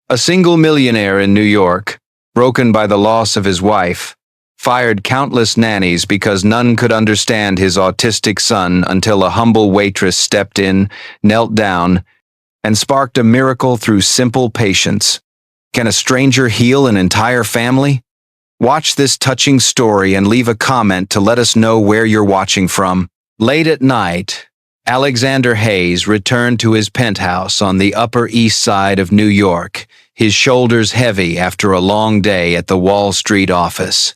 A single millionaire in New York, broken by the loss of his wife, fired countless nannies because none could understand his autistic son until a humble waitress stepped in, knelt down, and sparked a miracle through simple patience. Can a stranger heal an entire family? Watch this touching story and leave a comment to let us know where you're watching from. Late at night, Alexander Hayes returned to his penthouse on the Upper East Side of New York, his shoulders heavy after a long day at the Wall Street office.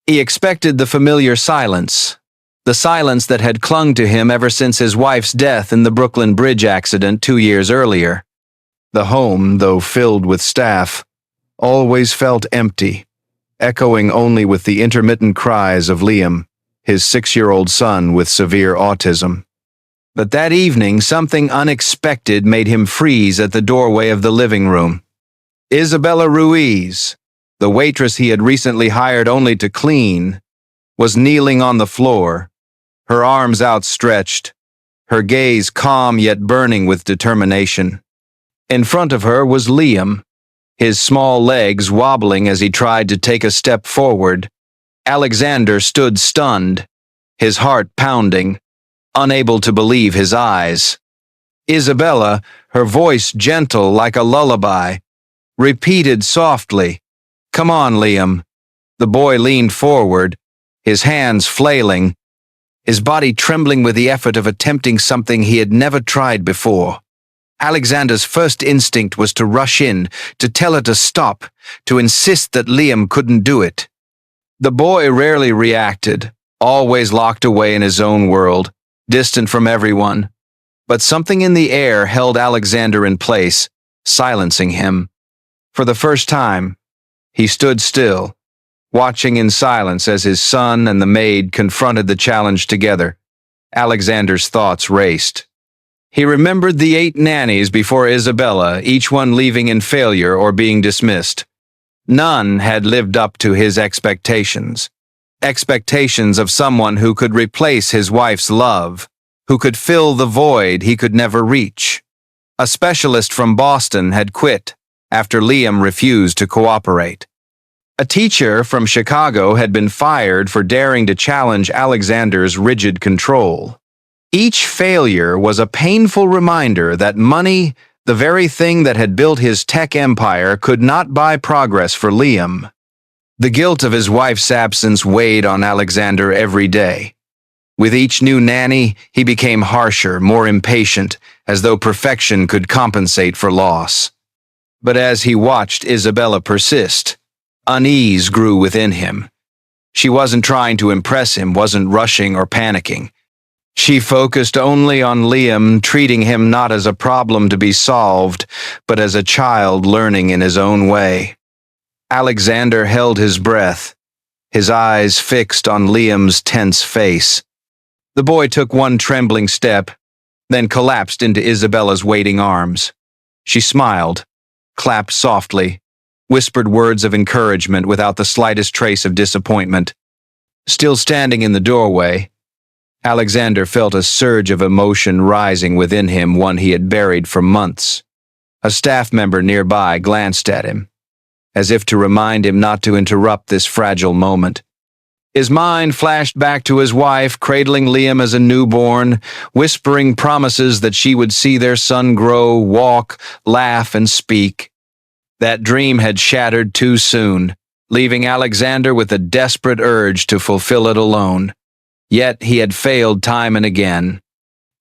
He expected the familiar silence, the silence that had clung to him ever since his wife's death in the Brooklyn Bridge accident 2 years earlier. The home, though filled with staff, always felt empty, echoing only with the intermittent cries of Liam, his 6-year-old son with severe autism. But that evening, something unexpected made him freeze at the doorway of the living room. Isabella Ruiz, the waitress he had recently hired only to clean, was kneeling on the floor, her arms outstretched, her gaze calm yet burning with determination. In front of her was Liam, his small legs wobbling as he tried to take a step forward. Alexander stood stunned, his heart pounding, unable to believe his eyes. Isabella, her voice gentle like a lullaby, repeated softly, "Come on, Liam." The boy leaned forward, his hands flailing, his body trembling with the effort of attempting something he had never tried before. Alexander's first instinct was to rush in, to tell her to stop, to insist that Liam couldn't do it. The boy rarely reacted, always locked away in his own world, distant from everyone. But something in the air held Alexander in place, silencing him. For the first time, he stood still, watching in silence as his son and the maid confronted the challenge together. Alexander's thoughts raced. He remembered the 8 nannies before Isabella, each one leaving in failure or being dismissed. None had lived up to his expectations. Expectations of someone who could replace his wife's love, who could fill the void he could never reach. A specialist from Boston had quit after Liam refused to cooperate. A teacher from Chicago had been fired for daring to challenge Alexander's rigid control. Each failure was a painful reminder that money, the very thing that had built his tech empire, could not buy progress for Liam. The guilt of his wife's absence weighed on Alexander every day. With each new nanny, he became harsher, more impatient, as though perfection could compensate for loss. But as he watched Isabella persist, unease grew within him. She wasn't trying to impress him, wasn't rushing or panicking. She focused only on Liam, treating him not as a problem to be solved, but as a child learning in his own way. Alexander held his breath, his eyes fixed on Liam's tense face. The boy took one trembling step, then collapsed into Isabella's waiting arms. She smiled, clapped softly, whispered words of encouragement without the slightest trace of disappointment. Still standing in the doorway, Alexander felt a surge of emotion rising within him, one he had buried for months. A staff member nearby glanced at him, as if to remind him not to interrupt this fragile moment. His mind flashed back to his wife, cradling Liam as a newborn, whispering promises that she would see their son grow, walk, laugh, and speak. That dream had shattered too soon, leaving Alexander with a desperate urge to fulfill it alone. Yet he had failed time and again.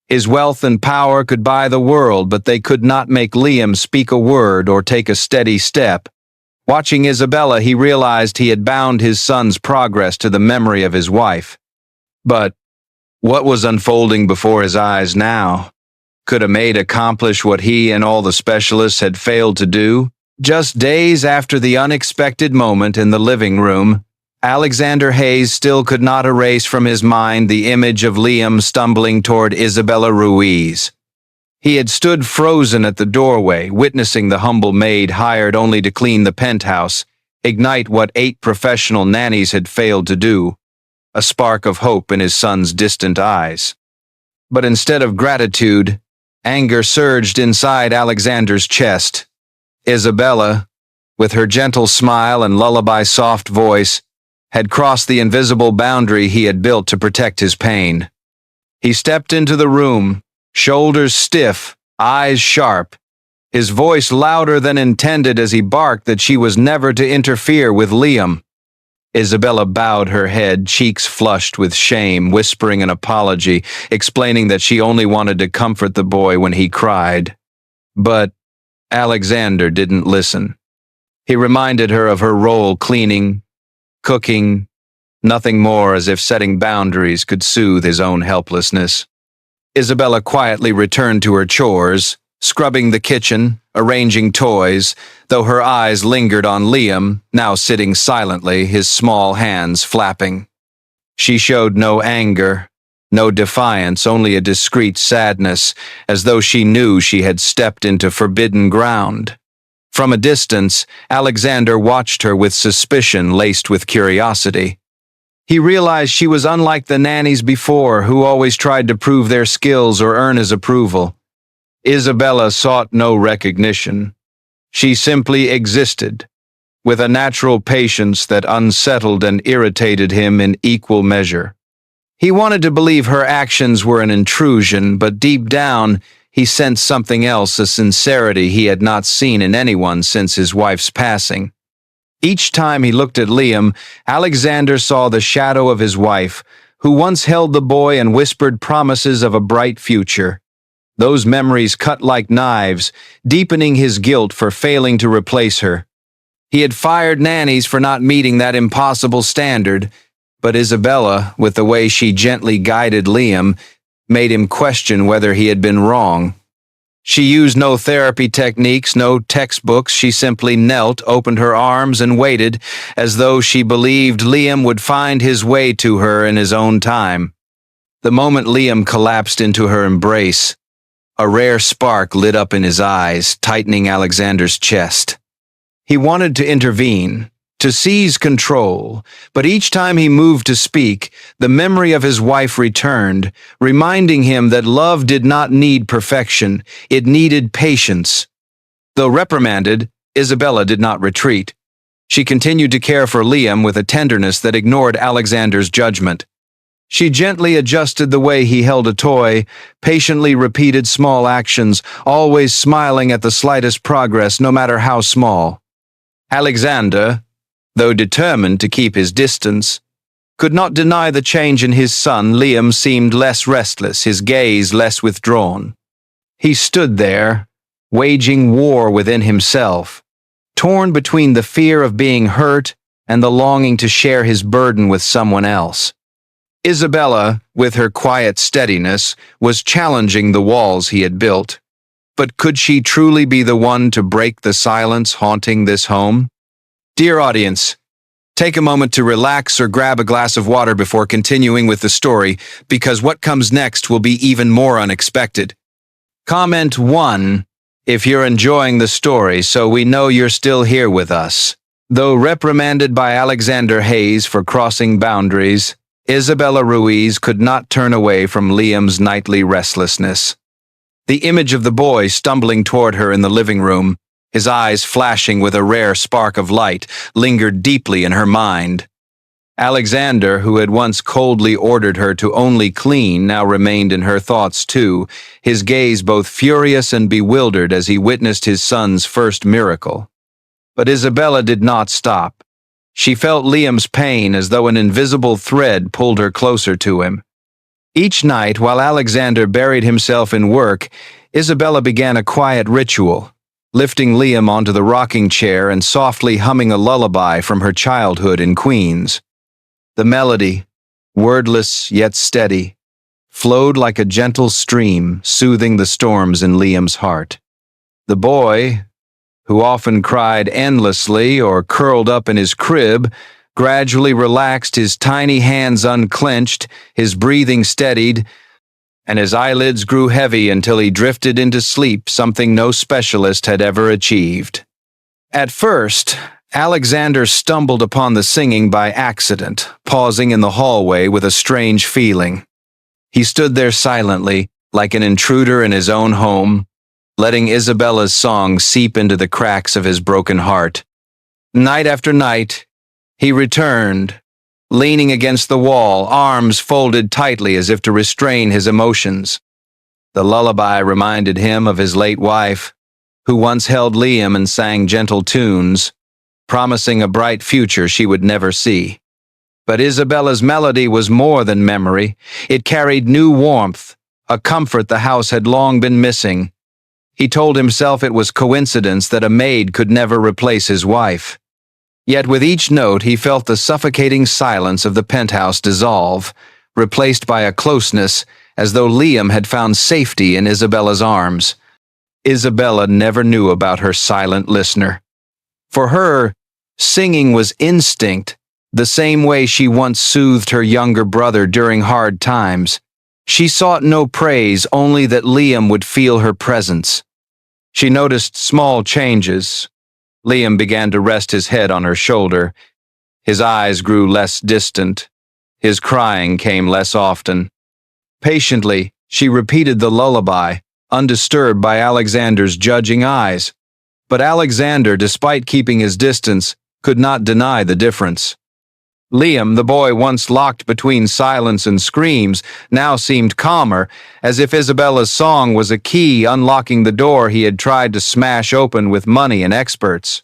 His wealth and power could buy the world, but they could not make Liam speak a word or take a steady step. Watching Isabella, he realized he had bound his son's progress to the memory of his wife. But what was unfolding before his eyes now? Could a maid accomplish what he and all the specialists had failed to do? Just days after the unexpected moment in the living room, Alexander Hayes still could not erase from his mind the image of Liam stumbling toward Isabella Ruiz. He had stood frozen at the doorway, witnessing the humble maid hired only to clean the penthouse ignite what 8 professional nannies had failed to do, a spark of hope in his son's distant eyes. But instead of gratitude, anger surged inside Alexander's chest. Isabella, with her gentle smile and lullaby-soft voice, had crossed the invisible boundary he had built to protect his pain. He stepped into the room, shoulders stiff, eyes sharp, his voice louder than intended as he barked that she was never to interfere with Liam. Isabella bowed her head, cheeks flushed with shame, whispering an apology, explaining that she only wanted to comfort the boy when he cried. But Alexander didn't listen. He reminded her of her role cleaning, cooking, nothing more, as if setting boundaries could soothe his own helplessness. Isabella quietly returned to her chores, scrubbing the kitchen, arranging toys, though her eyes lingered on Liam, now sitting silently, his small hands flapping. She showed no anger, no defiance, only a discreet sadness, as though she knew she had stepped into forbidden ground. From a distance, Alexander watched her with suspicion laced with curiosity. He realized she was unlike the nannies before, who always tried to prove their skills or earn his approval. Isabella sought no recognition. She simply existed, with a natural patience that unsettled and irritated him in equal measure. He wanted to believe her actions were an intrusion, but deep down, he sensed something else, a sincerity he had not seen in anyone since his wife's passing. Each time he looked at Liam, Alexander saw the shadow of his wife, who once held the boy and whispered promises of a bright future. Those memories cut like knives, deepening his guilt for failing to replace her. He had fired Nannies for not meeting that impossible standard, but Isabella, with the way she gently guided Liam, made him question whether he had been wrong. She used no therapy techniques, no textbooks. She simply knelt, opened her arms, and waited, as though she believed Liam would find his way to her in his own time. The moment Liam collapsed into her embrace, a rare spark lit up in his eyes, tightening Alexander's chest. He wanted to intervene, to seize control, but each time he moved to speak, the memory of his wife returned, reminding him that love did not need perfection, it needed patience. Though reprimanded, Isabella did not retreat. She continued to care for Liam with a tenderness that ignored Alexander's judgment. She gently adjusted the way he held a toy, patiently repeated small actions, always smiling at the slightest progress, no matter how small. Alexander, though determined to keep his distance, could not deny the change in his son. Liam seemed less restless, his gaze less withdrawn. He stood there, waging war within himself, torn between the fear of being hurt and the longing to share his burden with someone else. Isabella, with her quiet steadiness, was challenging the walls he had built. But could she truly be the one to break the silence haunting this home? Dear audience, take a moment to relax or grab a glass of water before continuing with the story, because what comes next will be even more unexpected. Comment 1 if you're enjoying the story, so we know you're still here with us. Though reprimanded by Alexander Hayes for crossing boundaries, Isabella Ruiz could not turn away from Liam's nightly restlessness. The image of the boy stumbling toward her in the living room, his eyes flashing with a rare spark of light, lingered deeply in her mind. Alexander, who had once coldly ordered her to only clean, now remained in her thoughts too, his gaze both furious and bewildered as he witnessed his son's first miracle. But Isabella did not stop. She felt Liam's pain as though an invisible thread pulled her closer to him. Each night, while Alexander buried himself in work, Isabella began a quiet ritual, lifting Liam onto the rocking chair and softly humming a lullaby from her childhood in Queens. The melody, wordless yet steady, flowed like a gentle stream, soothing the storms in Liam's heart. The boy, who often cried endlessly or curled up in his crib, gradually relaxed, his tiny hands unclenched, his breathing steadied, and his eyelids grew heavy until he drifted into sleep, something no specialist had ever achieved. At first, Alexander stumbled upon the singing by accident, pausing in the hallway with a strange feeling. He stood there silently, like an intruder in his own home, letting Isabella's song seep into the cracks of his broken heart. Night after night, he returned, leaning against the wall, arms folded tightly as if to restrain his emotions. The lullaby reminded him of his late wife, who once held Liam and sang gentle tunes, promising a bright future she would never see. But Isabella's melody was more than memory. It carried new warmth, a comfort the house had long been missing. He told himself it was coincidence that a maid could never replace his wife. Yet with each note he felt the suffocating silence of the penthouse dissolve, replaced by a closeness as though Liam had found safety in Isabella's arms. Isabella never knew about her silent listener. For her, singing was instinct, the same way she once soothed her younger brother during hard times. She sought no praise, only that Liam would feel her presence. She noticed small changes. Liam began to rest his head on her shoulder. His eyes grew less distant. His crying came less often. Patiently, she repeated the lullaby, undisturbed by Alexander's judging eyes. But Alexander, despite keeping his distance, could not deny the difference. Liam, the boy once locked between silence and screams, now seemed calmer, as if Isabella's song was a key unlocking the door he had tried to smash open with money and experts.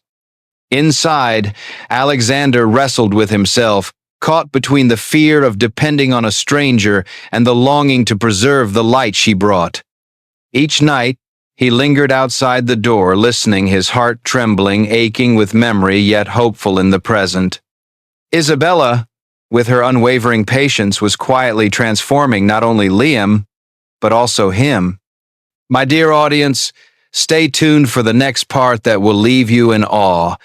Inside, Alexander wrestled with himself, caught between the fear of depending on a stranger and the longing to preserve the light she brought. Each night, he lingered outside the door, listening, his heart trembling, aching with memory, yet hopeful in the present. Isabella, with her unwavering patience, was quietly transforming not only Liam, but also him. My dear audience, stay tuned for the next part that will leave you in awe.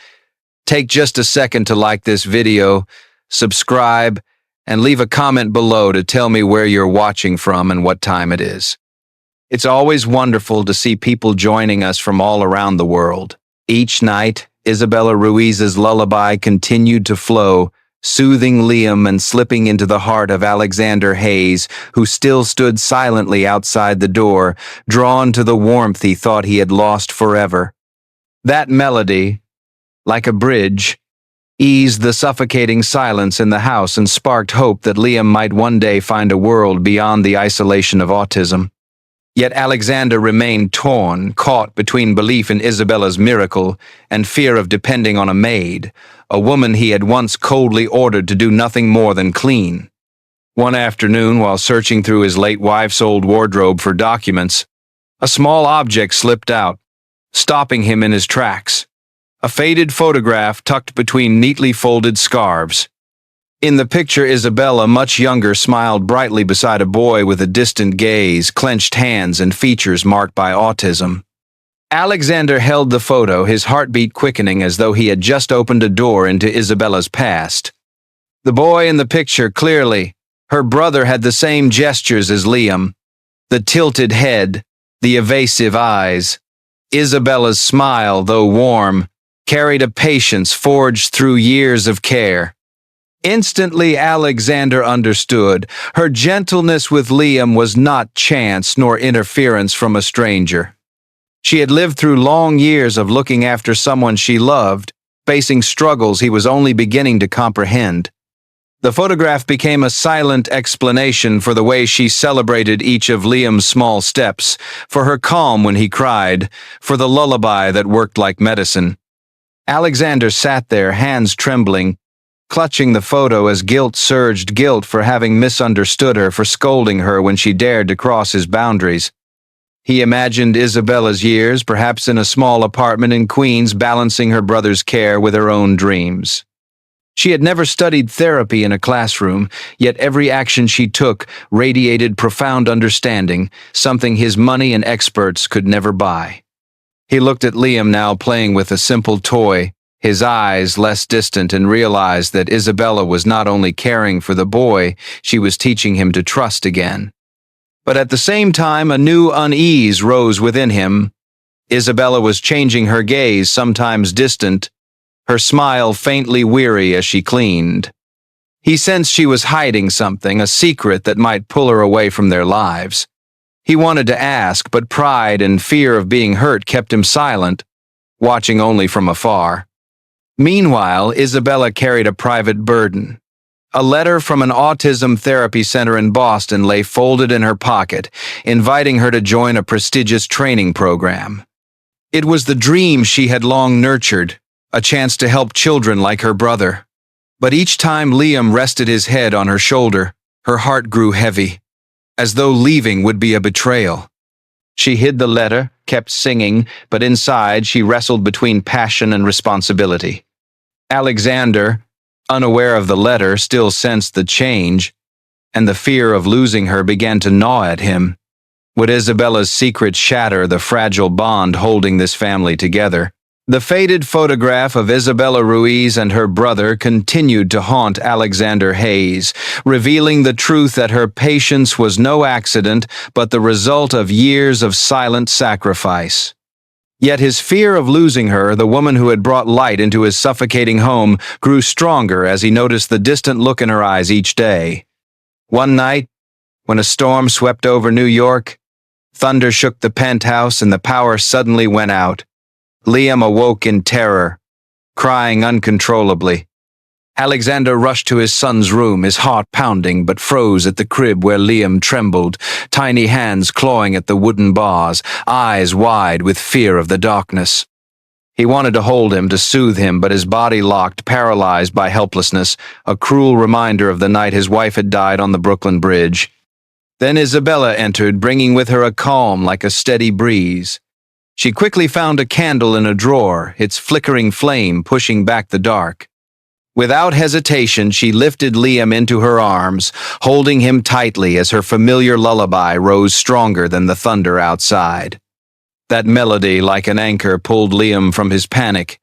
Take just a second to like this video, subscribe, and leave a comment below to tell me where you're watching from and what time it is. It's always wonderful to see people joining us from all around the world. Each night, Isabella Ruiz's lullaby continued to flow, soothing Liam and slipping into the heart of Alexander Hayes, who still stood silently outside the door, drawn to the warmth he thought he had lost forever. That melody, like a bridge, eased the suffocating silence in the house and sparked hope that Liam might one day find a world beyond the isolation of autism. Yet Alexander remained torn, caught between belief in Isabella's miracle and fear of depending on a maid, a woman he had once coldly ordered to do nothing more than clean. One afternoon, while searching through his late wife's old wardrobe for documents, a small object slipped out, stopping him in his tracks. A faded photograph tucked between neatly folded scarves. In the picture, Isabella, much younger, smiled brightly beside a boy with a distant gaze, clenched hands, and features marked by autism. Alexander held the photo, his heartbeat quickening as though he had just opened a door into Isabella's past. The boy in the picture, clearly, her brother, had the same gestures as Liam. The tilted head, the evasive eyes. Isabella's smile, though warm, carried a patience forged through years of care. Instantly, Alexander understood. Her gentleness with Liam was not chance nor interference from a stranger. She had lived through long years of looking after someone she loved, facing struggles he was only beginning to comprehend. The photograph became a silent explanation for the way she celebrated each of Liam's small steps, for her calm when he cried, for the lullaby that worked like medicine. Alexander sat there, hands trembling, clutching the photo as guilt surged, guilt for having misunderstood her, for scolding her when she dared to cross his boundaries. He imagined Isabella's years, perhaps in a small apartment in Queens, balancing her brother's care with her own dreams. She had never studied therapy in a classroom, yet every action she took radiated profound understanding, something his money and experts could never buy. He looked at Liam now, playing with a simple toy, his eyes less distant, and realized that Isabella was not only caring for the boy, she was teaching him to trust again. But at the same time, a new unease rose within him. Isabella was changing her gaze, sometimes distant, her smile faintly weary as she cleaned. He sensed she was hiding something, a secret that might pull her away from their lives. He wanted to ask, but pride and fear of being hurt kept him silent, watching only from afar. Meanwhile, Isabella carried a private burden. A letter from an autism therapy center in Boston lay folded in her pocket, inviting her to join a prestigious training program. It was the dream she had long nurtured, a chance to help children like her brother. But each time Liam rested his head on her shoulder, her heart grew heavy, as though leaving would be a betrayal. She hid the letter, kept singing, but inside she wrestled between passion and responsibility. Alexander, unaware of the letter, still sensed the change, and the fear of losing her began to gnaw at him. Would Isabella's secret shatter the fragile bond holding this family together? The faded photograph of Isabella Ruiz and her brother continued to haunt Alexander Hayes, revealing the truth that her patience was no accident but the result of years of silent sacrifice. Yet his fear of losing her, the woman who had brought light into his suffocating home, grew stronger as he noticed the distant look in her eyes each day. One night, when a storm swept over New York, thunder shook the penthouse and the power suddenly went out. Liam awoke in terror, crying uncontrollably. Alexander rushed to his son's room, his heart pounding, but froze at the crib where Liam trembled, tiny hands clawing at the wooden bars, eyes wide with fear of the darkness. He wanted to hold him, to soothe him, but his body locked, paralyzed by helplessness, a cruel reminder of the night his wife had died on the Brooklyn Bridge. Then Isabella entered, bringing with her a calm like a steady breeze. She quickly found a candle in a drawer, its flickering flame pushing back the dark. Without hesitation, she lifted Liam into her arms, holding him tightly as her familiar lullaby rose stronger than the thunder outside. That melody, like an anchor, pulled Liam from his panic.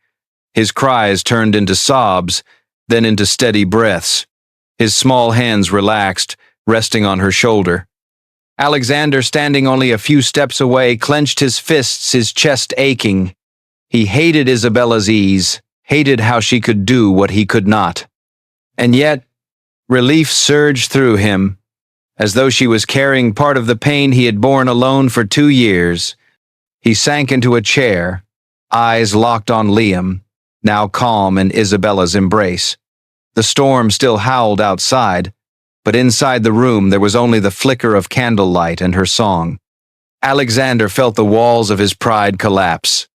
His cries turned into sobs, then into steady breaths. His small hands relaxed, resting on her shoulder. Alexander, standing only a few steps away, clenched his fists, his chest aching. He hated Isabella's ease, hated how she could do what he could not. And yet, relief surged through him, as though she was carrying part of the pain he had borne alone for 2 years. He sank into a chair, eyes locked on Liam, now calm in Isabella's embrace. The storm still howled outside, but inside the room there was only the flicker of candlelight and her song. Alexander felt the walls of his pride collapse.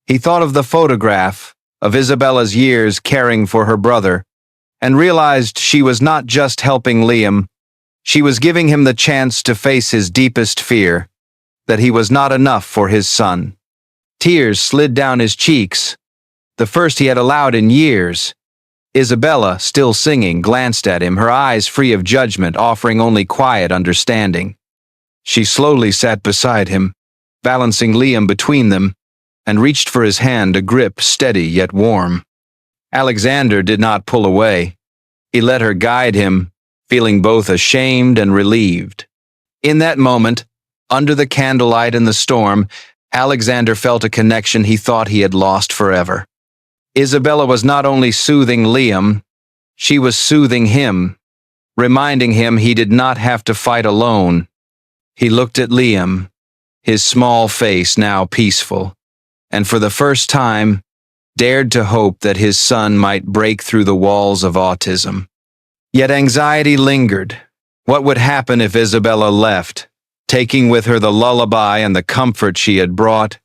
He thought of the photograph, of Isabella's years caring for her brother, and realized she was not just helping Liam, she was giving him the chance to face his deepest fear, that he was not enough for his son. Tears slid down his cheeks, the first he had allowed in years. Isabella, still singing, glanced at him, her eyes free of judgment, offering only quiet understanding. She slowly sat beside him, balancing Liam between them, and reached for his hand, a grip steady yet warm. Alexander did not pull away. He let her guide him, feeling both ashamed and relieved. In that moment, under the candlelight and the storm, Alexander felt a connection he thought he had lost forever. Isabella was not only soothing Liam, she was soothing him, reminding him he did not have to fight alone. He looked at Liam, his small face now peaceful, and for the first time, dared to hope that his son might break through the walls of autism. Yet anxiety lingered. What would happen if Isabella left, taking with her the lullaby and the comfort she had brought?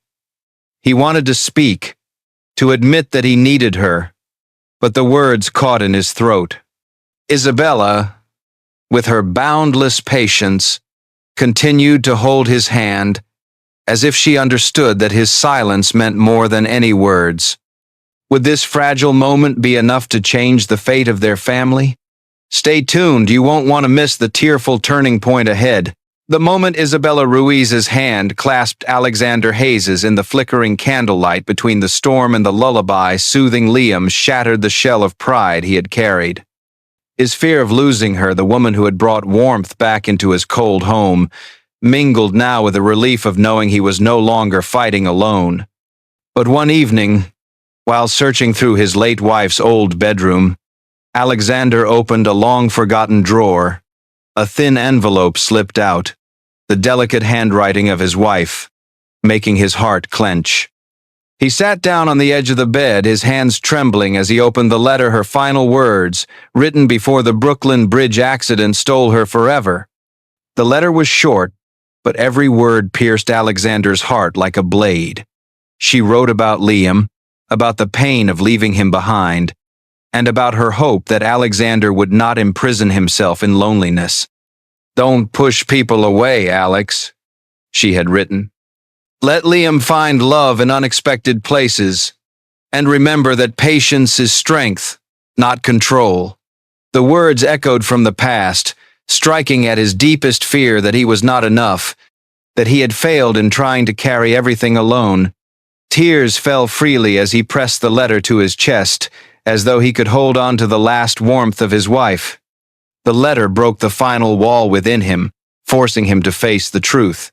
He wanted to speak, to admit that he needed her, but the words caught in his throat. Isabella, with her boundless patience, continued to hold his hand, as if she understood that his silence meant more than any words. Would this fragile moment be enough to change the fate of their family? Stay tuned, you won't want to miss the tearful turning point ahead. The moment Isabella Ruiz's hand clasped Alexander Hayes's in the flickering candlelight between the storm and the lullaby soothing Liam shattered the shell of pride he had carried. His fear of losing her, the woman who had brought warmth back into his cold home, mingled now with the relief of knowing he was no longer fighting alone. But one evening, while searching through his late wife's old bedroom, Alexander opened a long-forgotten drawer. A thin envelope slipped out. the delicate handwriting of his wife, making his heart clench. He sat down on the edge of the bed, his hands trembling as he opened the letter, her final words, written before the Brooklyn Bridge accident stole her forever. The letter was short, but every word pierced Alexander's heart like a blade. She wrote about Liam, about the pain of leaving him behind, and about her hope that Alexander would not imprison himself in loneliness. "Don't push people away, Alex," she had written. "Let Liam find love in unexpected places, and remember that patience is strength, not control." The words echoed from the past, striking at his deepest fear that he was not enough, that he had failed in trying to carry everything alone. Tears fell freely as he pressed the letter to his chest, as though he could hold on to the last warmth of his wife. The letter broke the final wall within him, forcing him to face the truth.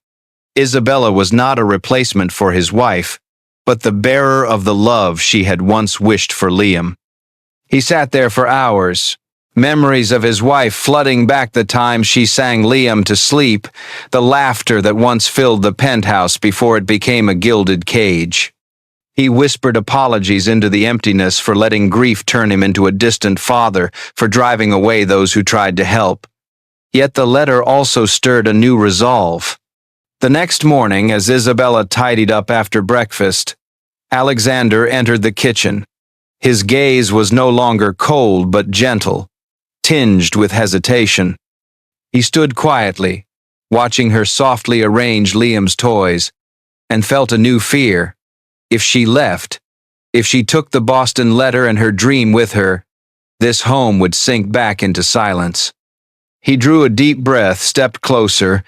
Isabella was not a replacement for his wife, but the bearer of the love she had once wished for Liam. He sat there for hours, memories of his wife flooding back, the time she sang Liam to sleep, the laughter that once filled the penthouse before it became a gilded cage. He whispered apologies into the emptiness for letting grief turn him into a distant father, for driving away those who tried to help. Yet the letter also stirred a new resolve. The next morning, as Isabella tidied up after breakfast, Alexander entered the kitchen. His gaze was no longer cold but gentle, tinged with hesitation. He stood quietly, watching her softly arrange Liam's toys, and felt a new fear. If she left, if she took the Boston letter and her dream with her, this home would sink back into silence. He drew a deep breath, stepped closer,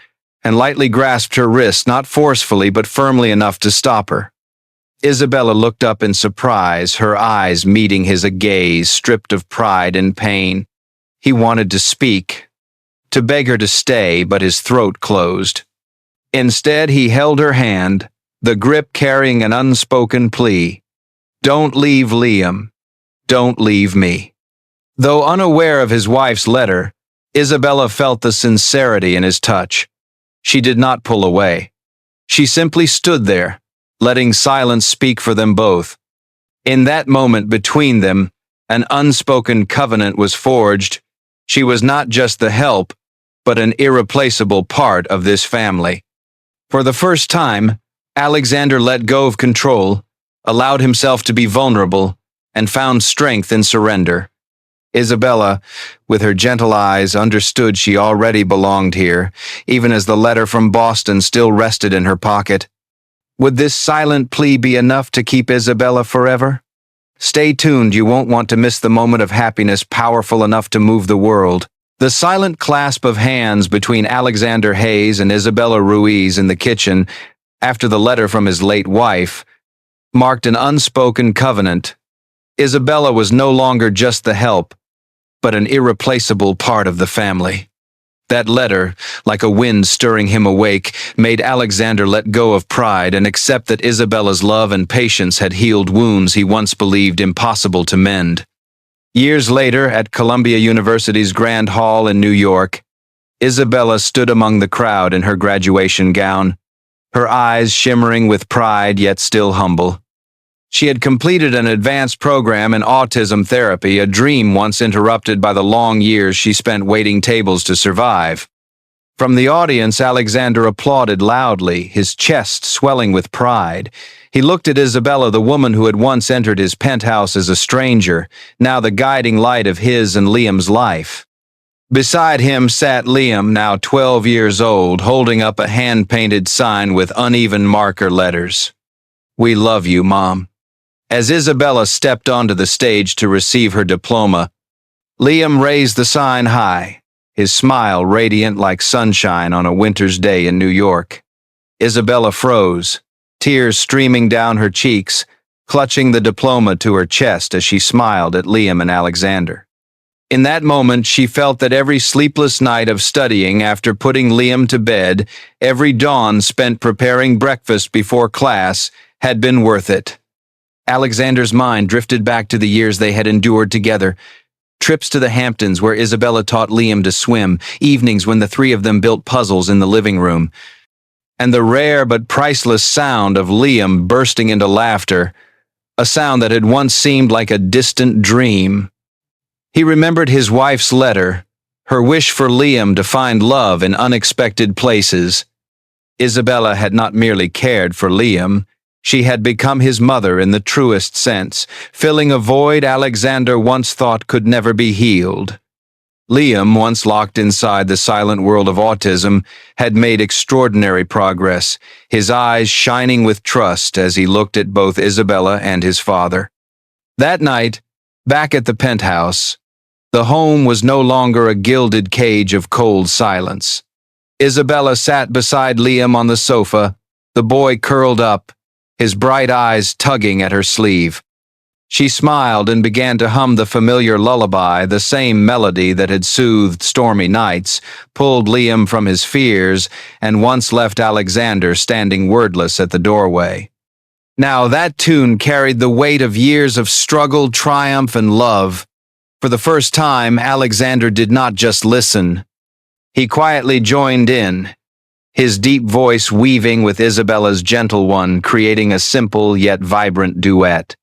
and lightly grasped her wrist, not forcefully but firmly enough to stop her. Isabella looked up in surprise, her eyes meeting his gaze, stripped of pride and pain. He wanted to speak, to beg her to stay, but his throat closed. Instead, he held her hand, the grip carrying an unspoken plea. "Don't leave Liam. Don't leave me." Though unaware of his wife's letter, Isabella felt the sincerity in his touch. She did not pull away. She simply stood there, letting silence speak for them both. In that moment between them, an unspoken covenant was forged. She was not just the help, but an irreplaceable part of this family. For the first time, Alexander let go of control, allowed himself to be vulnerable, and found strength in surrender. Isabella, with her gentle eyes, understood she already belonged here, even as the letter from Boston still rested in her pocket. Would this silent plea be enough to keep Isabella forever? Stay tuned, you won't want to miss the moment of happiness powerful enough to move the world. The silent clasp of hands between Alexander Hayes and Isabella Ruiz in the kitchen, after the letter from his late wife, marked an unspoken covenant. Isabella was no longer just the help, but an irreplaceable part of the family. That letter, like a wind stirring him awake, made Alexander let go of pride and accept that Isabella's love and patience had healed wounds he once believed impossible to mend. Years later, at Columbia University's Grand Hall in New York, Isabella stood among the crowd in her graduation gown, her eyes shimmering with pride yet still humble. She had completed an advanced program in autism therapy, a dream once interrupted by the long years she spent waiting tables to survive. From the audience, Alexander applauded loudly, his chest swelling with pride. He looked at Isabella, the woman who had once entered his penthouse as a stranger, now the guiding light of his and Liam's life. Beside him sat Liam, now 12 years old, holding up a hand-painted sign with uneven marker letters. "We love you, Mom." As Isabella stepped onto the stage to receive her diploma, Liam raised the sign high, his smile radiant like sunshine on a winter's day in New York. Isabella froze, tears streaming down her cheeks, clutching the diploma to her chest as she smiled at Liam and Alexander. In that moment, she felt that every sleepless night of studying after putting Liam to bed, every dawn spent preparing breakfast before class, had been worth it. Alexander's mind drifted back to the years they had endured together, trips to the Hamptons where Isabella taught Liam to swim, evenings when the three of them built puzzles in the living room, and the rare but priceless sound of Liam bursting into laughter, a sound that had once seemed like a distant dream. He remembered his wife's letter, her wish for Liam to find love in unexpected places. Isabella had not merely cared for Liam, she had become his mother in the truest sense, filling a void Alexander once thought could never be healed. Liam, once locked inside the silent world of autism, had made extraordinary progress, his eyes shining with trust as he looked at both Isabella and his father. That night, back at the penthouse, the home was no longer a gilded cage of cold silence. Isabella sat beside Liam on the sofa, the boy curled up, his bright eyes tugging at her sleeve. She smiled and began to hum the familiar lullaby, the same melody that had soothed stormy nights, pulled Liam from his fears, and once left Alexander standing wordless at the doorway. Now that tune carried the weight of years of struggle, triumph, and love. For the first time, Alexander did not just listen. He quietly joined in, his deep voice weaving with Isabella's gentle one, creating a simple yet vibrant duet.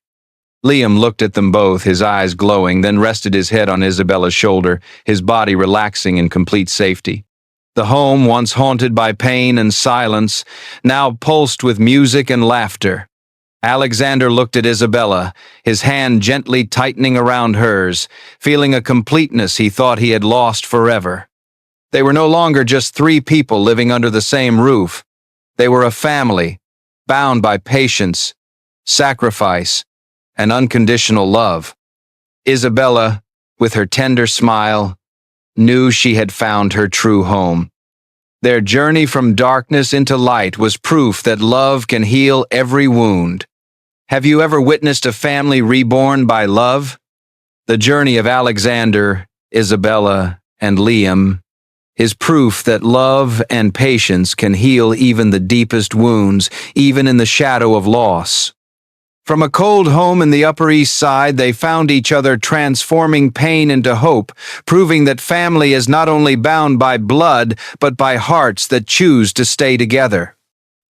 Liam looked at them both, his eyes glowing, then rested his head on Isabella's shoulder, his body relaxing in complete safety. The home, once haunted by pain and silence, now pulsed with music and laughter. Alexander looked at Isabella, his hand gently tightening around hers, feeling a completeness he thought he had lost forever. They were no longer just three people living under the same roof. They were a family, bound by patience, sacrifice, and unconditional love. Isabella, with her tender smile, knew she had found her true home. Their journey from darkness into light was proof that love can heal every wound. Have you ever witnessed a family reborn by love? The journey of Alexander, Isabella, and Liam is proof that love and patience can heal even the deepest wounds, even in the shadow of loss. From a cold home in the Upper East Side, they found each other, transforming pain into hope, proving that family is not only bound by blood, but by hearts that choose to stay together.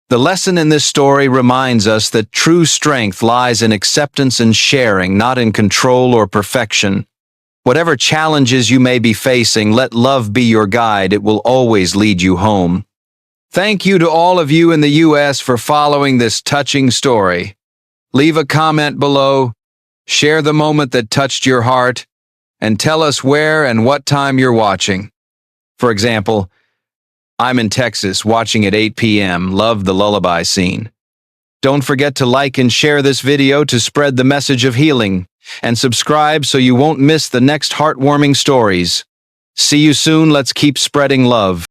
The lesson in this story reminds us that true strength lies in acceptance and sharing, not in control or perfection. Whatever challenges you may be facing, let love be your guide. It will always lead you home. Thank you to all of you in the U.S. for following this touching story. Leave a comment below, share the moment that touched your heart, and tell us where and what time you're watching. For example, I'm in Texas watching at 8 p.m. Love the lullaby scene. Don't forget to like and share this video to spread the message of healing, and subscribe so you won't miss the next heartwarming stories. See you soon. Let's keep spreading love.